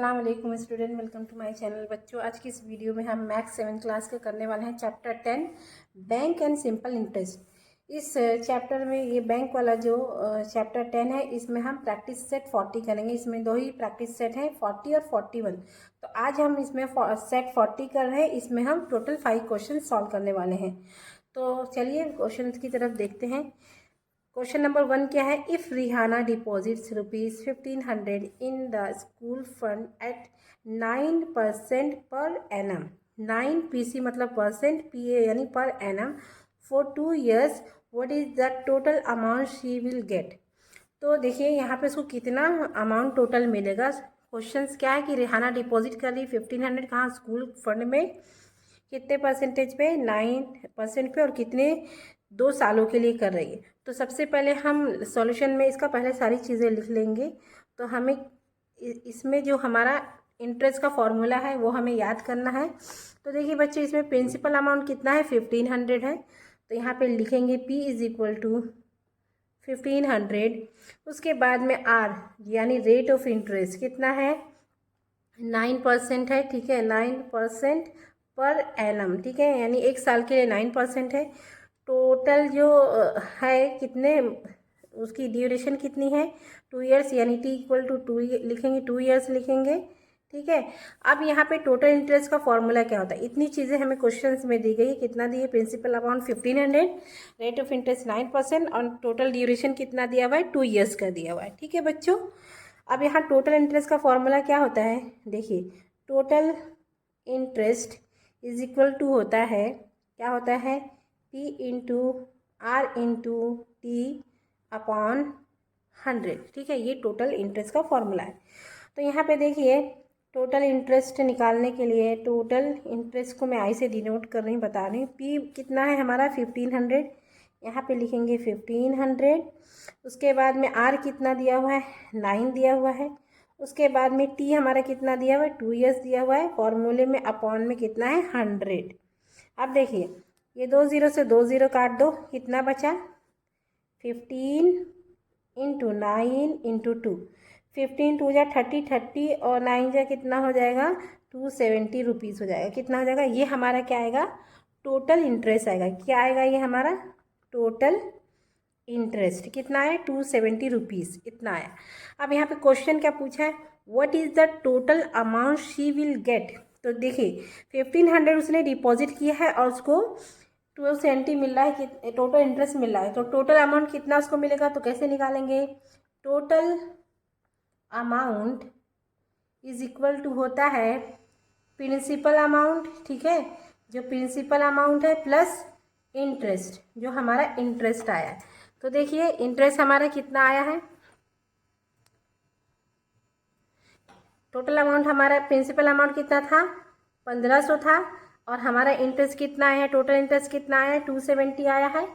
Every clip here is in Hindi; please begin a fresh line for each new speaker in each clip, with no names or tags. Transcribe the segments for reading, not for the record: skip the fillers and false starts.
अस्सलाम वालेकुम student, welcome to my channel. बच्चों, आज की इस वीडियो में हम मैथ्स 7 क्लास के करने वाले हैं chapter 10 bank and simple interest. इस चैप्टर में ये बैंक वाला जो चैप्टर 10 है, इसमें हम प्रैक्टिस सेट 40 करेंगे। इसमें दो ही प्रैक्टिस सेट हैं, 40 और 41। तो आज हम इसमें सेट 40 कर रहे हैं। इसमें हम टोटल 5 क्वेश्चन सॉल्व करने वाले हैं। तो चलिए क्वेश्चन की तरफ देखते हैं। क्वेश्चन नंबर 1 क्या है? If Rihana deposits ₹1500 in the school fund at 9% per annum, 9 PC मतलब परसेंट, पीए यानी per annum, for 2 years, what is the total amount she will get. तो देखिए यहाँ पे उसको कितना अमाउंट टोटल मिलेगा। क्वेश्चंस क्या है कि रिहाना डिपॉजिट कर रही 1500 कहाँ? स्कूल फंड में। कितने परसेंटेज पे? 9% पे। और कितने? 2 सालों के लिए कर रही है। तो सबसे पहले हम सॉल्यूशन में इसका पहले सारी चीज़ें लिख लेंगे। तो हमें इसमें जो हमारा इंटरेस्ट का फॉर्मूला है वो हमें याद करना है। तो देखिए बच्चे, इसमें प्रिंसिपल अमाउंट कितना है? 1500 है। तो यहाँ पे लिखेंगे P इज इक्वल टू 1500। उसके बाद में R यानी रेट ऑफ इंटरेस्ट कितना है? 9% है। ठीक है, 9% पर एनम। ठीक है, यानी 1 साल के लिए 9% है। टोटल जो है कितने, उसकी ड्यूरेशन कितनी है? 2 years, यानी T इक्वल टू 2 लिखेंगे, 2 years लिखेंगे। ठीक है, अब यहाँ पे टोटल इंटरेस्ट का फॉर्मूला क्या होता है? इतनी चीज़ें हमें क्वेश्चंस में दी गई है। कितना दी है? Principal amount 1500, rate of interest 9% और टोटल ड्यूरेशन कितना दिया हुआ है? 2 years का दिया हुआ है। ठीक है बच्चों, अब यहाँ टोटल इंटरेस्ट का फॉर्मूला क्या होता है? देखिए, total interest is equal to होता है, क्या होता है? P into R into T upon 100। ठीक है, ये टोटल इंटरेस्ट का फॉर्मूला है। तो यहाँ पे देखिए, टोटल इंटरेस्ट निकालने के लिए टोटल इंटरेस्ट को मैं आई से डिनोट कर रही हूँ, बता रही हूँ। P कितना है हमारा? 1500। यहाँ पे लिखेंगे 1500। उसके बाद में R कितना दिया हुआ है? 9 दिया हुआ है। उसके बाद में T हमारा कितना दिया हुआ है? 2 years दिया हुआ है। फॉर्मूले में अपॉन में कितना है? 100। अब देखिए, ये 2 0 से 2 0 काट दो, कितना बचा? 15 इंटू 9 इंटू 2। 15 2 जा 30, 30 और 9 जा कितना हो जाएगा? 270 रुपीज़ हो जाएगा। कितना हो जाएगा? ये हमारा क्या आएगा? टोटल इंटरेस्ट आएगा। क्या आएगा ये हमारा? टोटल इंटरेस्ट कितना है? 270 रुपीज़, इतना आया। अब यहाँ पे क्वेश्चन क्या पूछा है? What is the total amount she will get. तो देखिए, 1500 उसने डिपॉजिट किया है और उसको 270 मिल रहा है कि टोटल इंटरेस्ट मिल रहा है। तो टोटल अमाउंट कितना उसको मिलेगा? तो कैसे निकालेंगे? Total amount is equal to होता है प्रिंसिपल अमाउंट। ठीक है, जो प्रिंसिपल अमाउंट है प्लस इंटरेस्ट, जो हमारा इंटरेस्ट आया है। तो देखिए, इंटरेस्ट हमारा कितना आया है? टोटल अमाउंट हमारा प्रिंसिपल अमाउंट कितना था? 1500 था। और हमारा इंटरेस्ट कितना आया है? टोटल इंटरेस्ट कितना आया है? 270 आया है।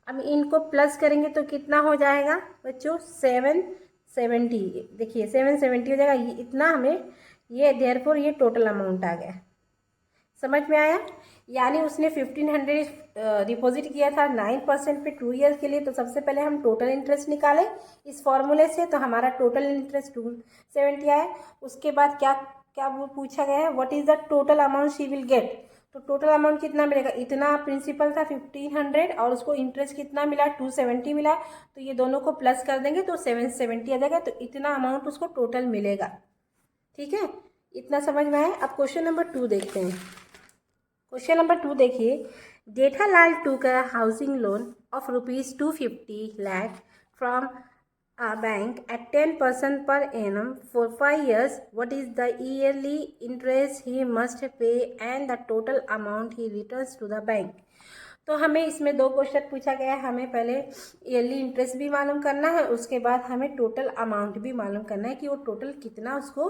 अब इनको प्लस करेंगे तो कितना हो जाएगा बच्चों? 770। देखिए 770 हो जाएगा। ये इतना हमें, ये देयरफॉर ये टोटल अमाउंट आ गया। समझ में आया? यानी उसने 1500 डिपॉजिट किया था 9% पे 2 years के लिए। तो सबसे पहले हम टोटल इंटरेस्ट निकालें इस फॉर्मूले से। तो हमारा टोटल इंटरेस्ट 270 आया। उसके बाद क्या क्या वो पूछा गया है? What is the total amount she will get. तो टोटल अमाउंट कितना मिलेगा? इतना प्रिंसिपल था 1500 और उसको इंटरेस्ट कितना मिला? 270 मिला। तो ये दोनों को प्लस कर देंगे तो 770 आ जाएगा। तो इतना अमाउंट उसको टोटल मिलेगा। ठीक है, इतना समझ में आया? अब क्वेश्चन नंबर 2 देखते हैं। क्वेश्चन नंबर 2 देखिए, Jethalal took a housing loan of ₹250 lakh from a bank at 10% per annum for 5 years. What is the yearly interest he must pay and the total amount he returns to the bank? तो हमें इसमें 2 क्वेश्चन पूछा गया है। हमें पहले ईयरली इंटरेस्ट भी मालूम करना है, उसके बाद हमें टोटल अमाउंट भी मालूम करना है कि वो टोटल कितना उसको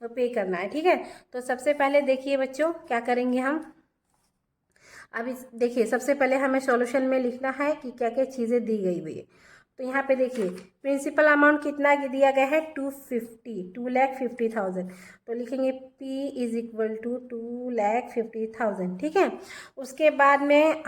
पे करना है। ठीक है, तो सबसे पहले देखिए बच्चों, क्या करेंगे हम। अब इस देखिए, सबसे पहले हमें सॉल्यूशन में लिखना है कि क्या क्या चीज़ें दी गई हुई है। तो यहाँ पे देखिए, प्रिंसिपल अमाउंट कितना दिया गया है? 2,50,000। तो लिखेंगे P इज इक्वल टू 2,50,000। ठीक है, उसके बाद में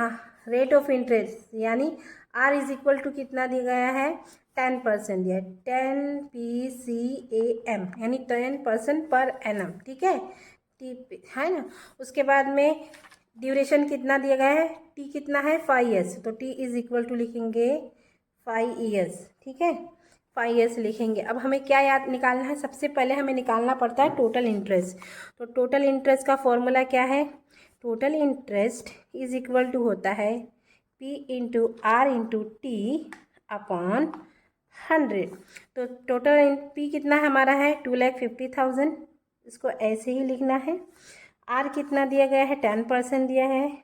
रेट ऑफ इंटरेस्ट यानी R इज इक्वल टू कितना दिया गया है? 10% दिया है, 10 PCAM यानी 10% पर एनम, ठीक है, टी है ना। उसके बाद में ड्यूरेशन कितना दिया गया है, टी कितना है 5 ईयर्स, तो टी इज इक्वल टू लिखेंगे 5 ईयर्स, ठीक है, 5 ईयर्स लिखेंगे। अब हमें क्या याद निकालना है, सबसे पहले हमें निकालना पड़ता है टोटल इंटरेस्ट। तो टोटल इंटरेस्ट का फॉर्मूला क्या है, total interest is equal to होता है P into R into T upon 100। तो टोटल P कितना हमारा है 2,50,000, इसको ऐसे ही लिखना है। आर कितना दिया गया है 10% दिया है,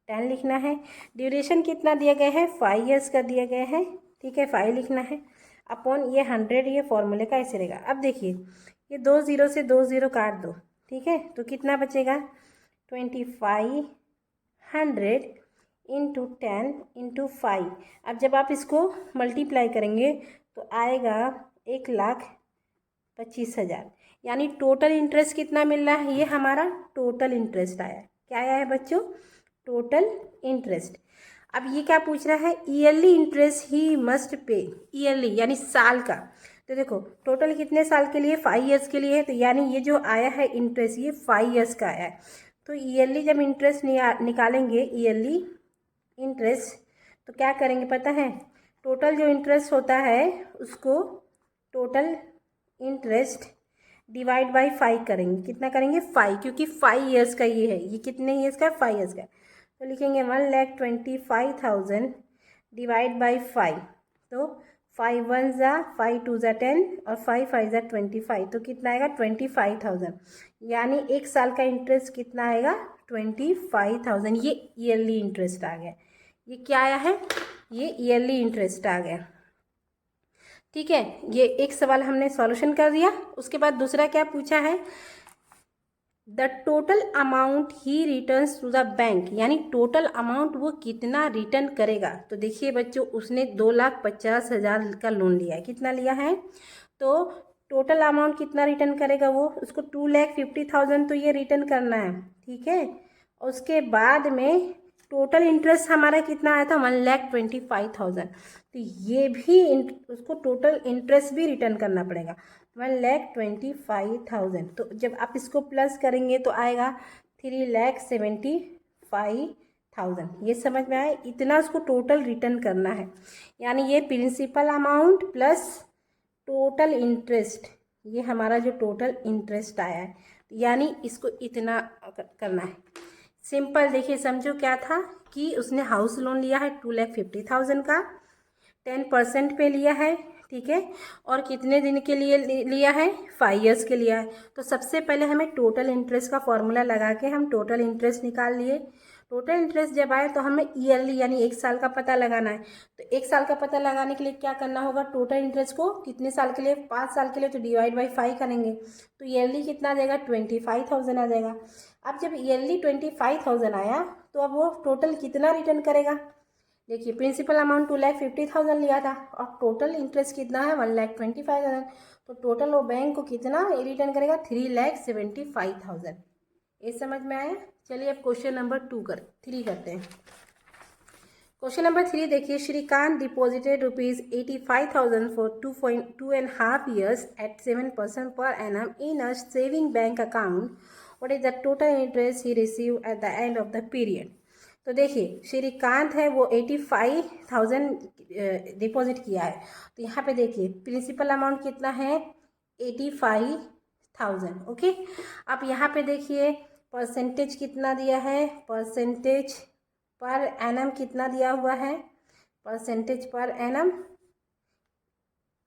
10 लिखना है। ड्यूरेशन कितना दिया गया है 5 ईयर्स का दिया गया है, ठीक है, 5 लिखना है अपॉन ये 100, ये फॉर्मूले का ऐसे रहेगा। अब देखिए ये 2 0 से 2 0 काट दो, ठीक है, तो कितना बचेगा 2500 इंटू 10 इंटू 5। अब जब आप इसको मल्टीप्लाई करेंगे तो आएगा 1,25,000, यानी टोटल इंटरेस्ट कितना मिल रहा है, ये हमारा टोटल इंटरेस्ट आया। क्या आया है बच्चों, टोटल इंटरेस्ट। अब ये क्या पूछ रहा है, yearly interest he must pay, yearly यानी साल का। तो देखो टोटल कितने साल के लिए 5 ईयर्स के लिए है, तो यानी ये जो आया है इंटरेस्ट ये 5 ईयर्स का आया है। तो ईयरली जब इंटरेस्ट निकालेंगे ईयरली इंटरेस्ट, तो क्या करेंगे पता है, टोटल जो इंटरेस्ट होता है उसको टोटल इंटरेस्ट डिवाइड बाई 5 करेंगे। कितना करेंगे 5, क्योंकि 5 ईयर्स का ये है, ये कितने ईयर्स का 5 ईयर्स का। तो लिखेंगे 1,25,000 डिवाइड बाई 5। तो 5 1 ज़ा 5 2 ज़ा 10 और 5 5 ज़ा 25, तो कितना आएगा 25,000, यानी एक साल का इंटरेस्ट कितना आएगा 25,000। ये ईयरली इंटरेस्ट आ गया। ये क्या आया है, ये ईयरली इंटरेस्ट आ गया, ठीक है। ये एक सवाल हमने सॉल्यूशन कर दिया। उसके बाद दूसरा क्या पूछा है, the total amount he returns to the bank, यानी टोटल अमाउंट वो कितना रिटर्न करेगा। तो देखिए बच्चों उसने 2,50,000 का लोन लिया है, कितना लिया है, तो टोटल अमाउंट कितना रिटर्न करेगा वो, उसको 2,50,000 तो ये रिटर्न करना है, ठीक है। उसके बाद में टोटल इंटरेस्ट हमारा कितना आया था 1,25,000, तो ये भी उसको टोटल इंटरेस्ट भी रिटर्न करना पड़ेगा 1,25,000। तो जब आप इसको प्लस करेंगे तो आएगा 3,75,000। ये समझ में आया, इतना उसको टोटल रिटर्न करना है, यानी ये principal amount plus total interest, ये हमारा जो टोटल इंटरेस्ट आया है, यानी इसको इतना करना है। सिंपल देखिए समझो क्या था कि उसने हाउस लोन लिया है 2,50,000 का, 10% पे लिया है, ठीक है, और कितने दिन के लिए लिया है 5 ईयर्स के लिया है। तो सबसे पहले हमें टोटल इंटरेस्ट का फॉर्मूला लगा के हम टोटल इंटरेस्ट निकाल लिए। टोटल इंटरेस्ट जब आए तो हमें ईयरली यानी एक साल का पता लगाना है। तो एक साल का पता लगाने के लिए क्या करना होगा, टोटल इंटरेस्ट को कितने साल के लिए 5 साल के लिए, तो डिवाइड बाई 5 करेंगे, तो ईयरली कितना आ जाएगा 25,000 आ जाएगा। अब जब ईयरली 25,000 आया तो अब वो टोटल कितना रिटर्न करेगा, देखिए प्रिंसिपल अमाउंट 2,50,000 लिया था और टोटल इंटरेस्ट कितना है 1,25,000, तो टोटल वो बैंक को कितना रिटर्न करेगा 3,75,000। ये समझ में आया। चलिए अब क्वेश्चन नंबर 3 करते हैं। क्वेश्चन नंबर 3 देखिए, Shrikant deposited ₹85,000 for 2.5 years at 7% per annum in a saving bank account. What is the total interest he received at the end of the period? तो देखिए श्रीकांत है वो 85,000 डिपॉजिट किया है, तो यहाँ पे देखिए प्रिंसिपल अमाउंट कितना है 85,000, ओके। अब यहाँ पे देखिए परसेंटेज कितना दिया है, परसेंटेज पर एनम कितना दिया हुआ है, परसेंटेज पर एनम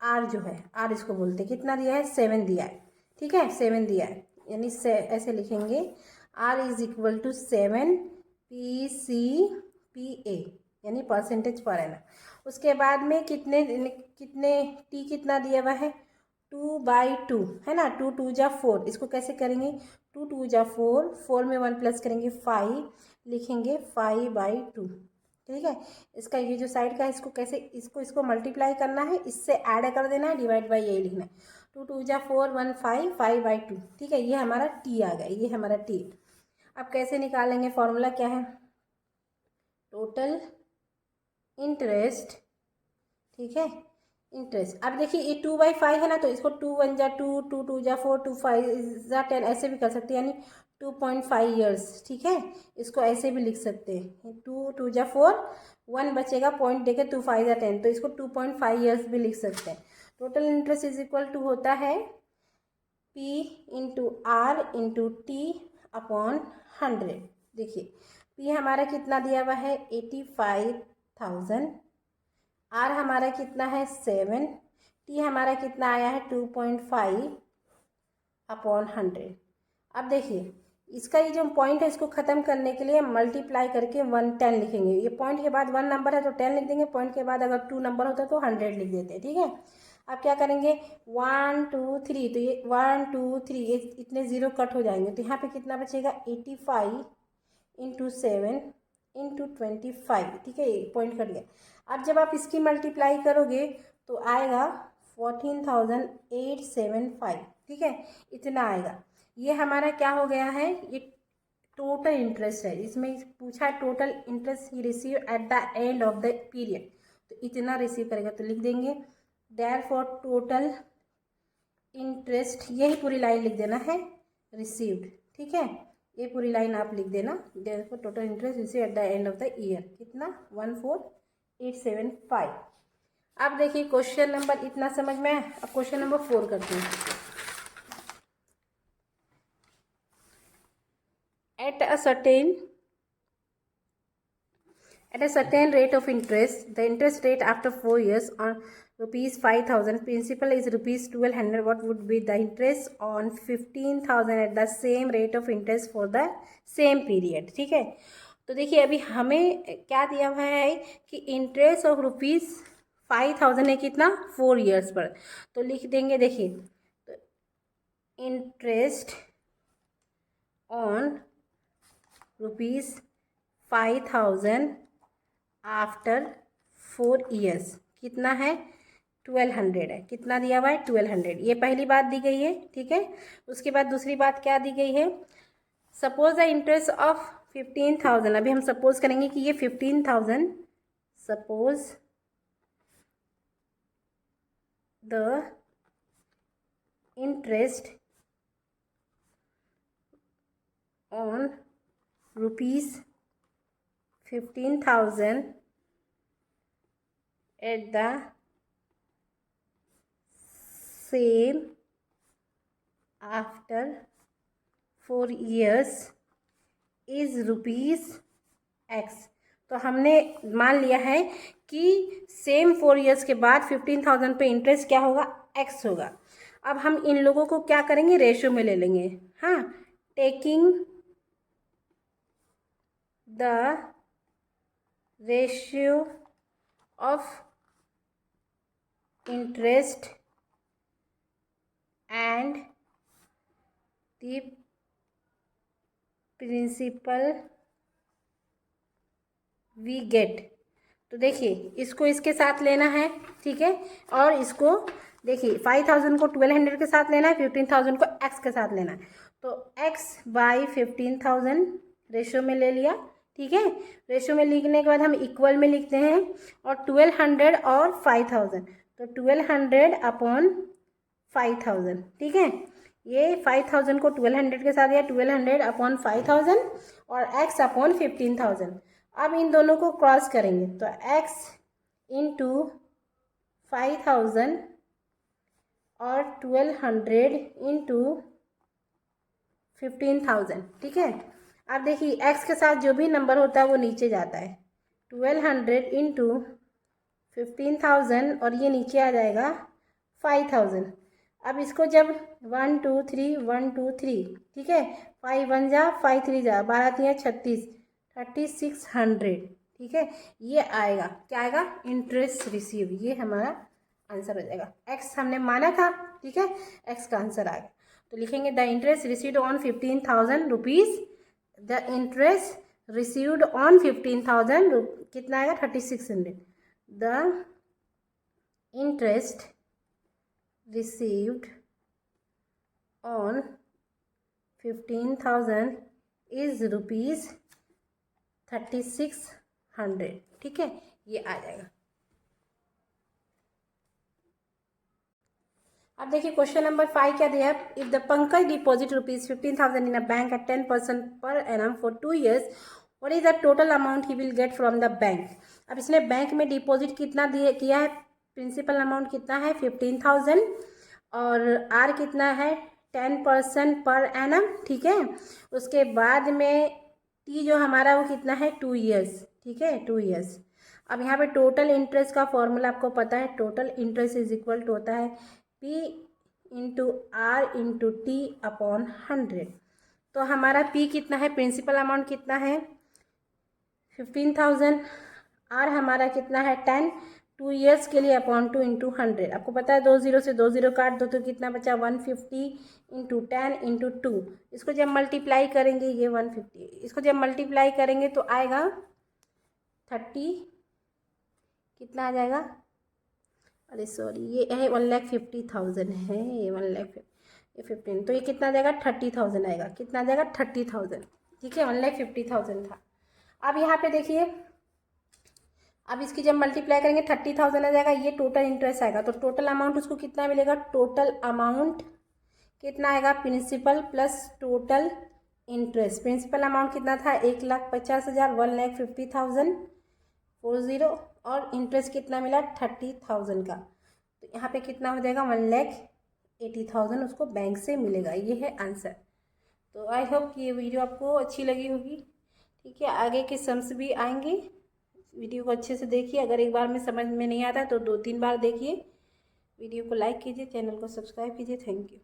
आर जो है, आर इसको बोलते हैं, कितना दिया है 7 दिया है, ठीक है, 7 दिया है, यानी ऐसे लिखेंगे R is equal to 7 PCPA यानी परसेंटेज पर एनम। उसके बाद में कितने टी कितना दिया हुआ है 2/2 है ना, 2 2 जा 4, इसको कैसे करेंगे 2 2 जा 4, 4 में 1 प्लस करेंगे 5, लिखेंगे 5/2, ठीक है। इसका ये जो साइड का है इसको कैसे इसको मल्टीप्लाई करना है, इससे ऐड कर देना है, डिवाइड बाई यही लिखना है, 2 2 जा 4 1 5 5/2, ठीक है। ये हमारा टी आ गया, ये हमारा टी। अब कैसे निकालेंगे, फॉर्मूला क्या है टोटल इंटरेस्ट, ठीक है, इंटरेस्ट। अब देखिए ये 2/5 है ना, तो इसको 2 1 जा 2, 2 2 जा 4, 2 5 जा 10 ऐसे भी कर सकते हैं, यानी 2.5 ईयर्स। ठीक है, इसको ऐसे भी लिख सकते हैं, 2 2 जा 4, 1 बचेगा पॉइंट देके, 2 5 जा 10, तो इसको 2.5 ईयर्स भी लिख सकते हैं। Total interest is equal to होता है P into R into T upon 100। देखिए P हमारा कितना दिया हुआ है 85,000, R हमारा कितना है 7, T हमारा कितना आया है 2.5 अपॉन 100। अब देखिए इसका ये जो पॉइंट है इसको ख़त्म करने के लिए मल्टीप्लाई करके 110 लिखेंगे। ये पॉइंट के बाद 1 नंबर है तो 10 लिख देंगे, पॉइंट के बाद अगर 2 नंबर होता है तो 100 लिख देते हैं। ठीक है, अब क्या करेंगे 1 2 3, तो ये 1 2 3 ये इतने ज़ीरो कट हो जाएंगे, तो यहाँ पे कितना बचेगा 85 इंटू 7 इंटू 25। ठीक है, ये पॉइंट कट गया। अब जब आप इसकी मल्टीप्लाई करोगे तो आएगा 14,875। ठीक है, इतना आएगा। ये हमारा क्या हो गया है, ये टोटल इंटरेस्ट है। इसमें पूछा है total interest he receive at the end of the period, तो इतना रिसीव करेगा, तो लिख देंगे देयरफॉर टोटल इंटरेस्ट, यही पूरी लाइन लिख देना है रिसीव्ड। ठीक है, ये पूरी लाइन आप लिख देना, therefore total interest receive at the end of the year, कितना 14,875। अब देखिए क्वेश्चन नंबर इतना समझ में आया। अब क्वेश्चन नंबर 4 करते हैं। At a certain rate of interest, the interest rate after 4 years on rupees 5,000, principal is rupees 1,200. What would be the interest on 15,000 at the same rate of interest for the same period? ठीक है, तो देखिए अभी हमें क्या दिया हुआ है कि इंटरेस्ट ऑफ रुपीज़ 5,000 है, कितना 4 ईयर्स पर, तो लिख देंगे देखिए interest on rupees 5,000 after 4 years कितना है 1,200 है। कितना दिया हुआ है 1,200, ये पहली बात दी गई है। ठीक है, उसके बाद दूसरी बात क्या दी गई है, सपोज द इंटरेस्ट ऑफ 15,000। अभी हम सपोज करेंगे कि ये 15,000, suppose the interest on rupees 15,000 at the same after 4 years is rupees x। तो हमने मान लिया है कि सेम 4 ईयर्स के बाद 15,000 पे इंटरेस्ट क्या होगा x होगा। अब हम इन लोगों को क्या करेंगे रेशियो में ले लेंगे। हाँ, taking the ratio of interest and the principal we get. तो देखिए इसको इसके साथ लेना है। ठीक है, और इसको देखिए 5,000 को 1,200 के साथ लेना है, 15,000 को x के साथ लेना है, तो x बाई 15,000 रेशियो में ले लिया। ठीक है, रेशियो में लिखने के बाद हम इक्वल में लिखते हैं, और 1,200 और 5,000, तो 1,200 अपॉन 5,000। ठीक है, ये 5,000 को 1,200 के साथ, या 1,200 अपॉन 5,000 और x अपॉन 15,000। अब इन दोनों को क्रॉस करेंगे, तो x इंटू 5,000 और 1,200 इंटू 15,000। ठीक है, अब देखिए x के साथ जो भी नंबर होता है वो नीचे जाता है, 1,200 इंटू 15,000 और ये नीचे आ जाएगा 5,000। अब इसको जब 1 2 3 1 2 3, ठीक है, 5 1 जा 5 3 जा 12 3 36, 3,600। ठीक है, ये आएगा क्या आएगा इंटरेस्ट रिसीव, ये हमारा आंसर हो जाएगा। x हमने माना था। ठीक है, x का आंसर आएगा, तो लिखेंगे the interest received on 15,000 rupees, the interest received on 15,000 कितना आएगा 3,600। The interest received on 15,000 is rupees 3,600। ठीक है, ये आ जाएगा। अब देखिए क्वेश्चन नंबर 5 क्या दिया है। If the Pankaj deposit ₹15,000 in a bank at 10% पर annum for 2 years, what is the total amount he will get from the bank. अब इसने बैंक में डिपॉजिट कितना दिए किया है, प्रिंसिपल अमाउंट कितना है 15,000 और आर कितना है 10% पर एनम, ठीक है। उसके बाद में टी जो हमारा वो कितना है 2 years, ठीक है 2 years। अब यहाँ पे टोटल इंटरेस्ट का फॉर्मूला आपको पता है, total interest is equal to होता है P into R into T upon 100। तो हमारा P कितना है, प्रिंसिपल अमाउंट कितना है 15,000, आर हमारा कितना है 10, 2 years के लिए अपॉन 2 इंटू 100। आपको पता है 2 0 से 2 0 काट दो तो कितना बचा 150 इंटू 10 इंटू 2। इसको जब मल्टीप्लाई करेंगे ये 150, इसको जब मल्टीप्लाई करेंगे तो आएगा 30, कितना आ जाएगा, अरे सॉरी ये है 1,50,000 है, ये 1,15, तो ये कितना आ जाएगा 30,000 आएगा, कितना आ जाएगा 30,000, ठीक है 1,50,000 था। अब यहाँ पे देखिए, अब इसकी जब मल्टीप्लाई करेंगे 30,000 आ जाएगा, ये टोटल इंटरेस्ट आएगा, तो टोटल अमाउंट उसको कितना मिलेगा, टोटल अमाउंट कितना आएगा, principal plus total interest. Principal amount कितना था 1,50,000, 1,50,000 40, और इंटरेस्ट कितना मिला 30,000 का, तो यहाँ पे कितना हो जाएगा 1,80,000 उसको बैंक से मिलेगा। ये है आंसर। तो आई होप कि ये वीडियो आपको अच्छी लगी होगी, ठीक है। आगे के सम्स भी आएंगे, वीडियो को अच्छे से देखिए। अगर एक बार में समझ में नहीं आता तो 2-3 बार देखिए। वीडियो को लाइक कीजिए, चैनल को सब्सक्राइब कीजिए। Thank you.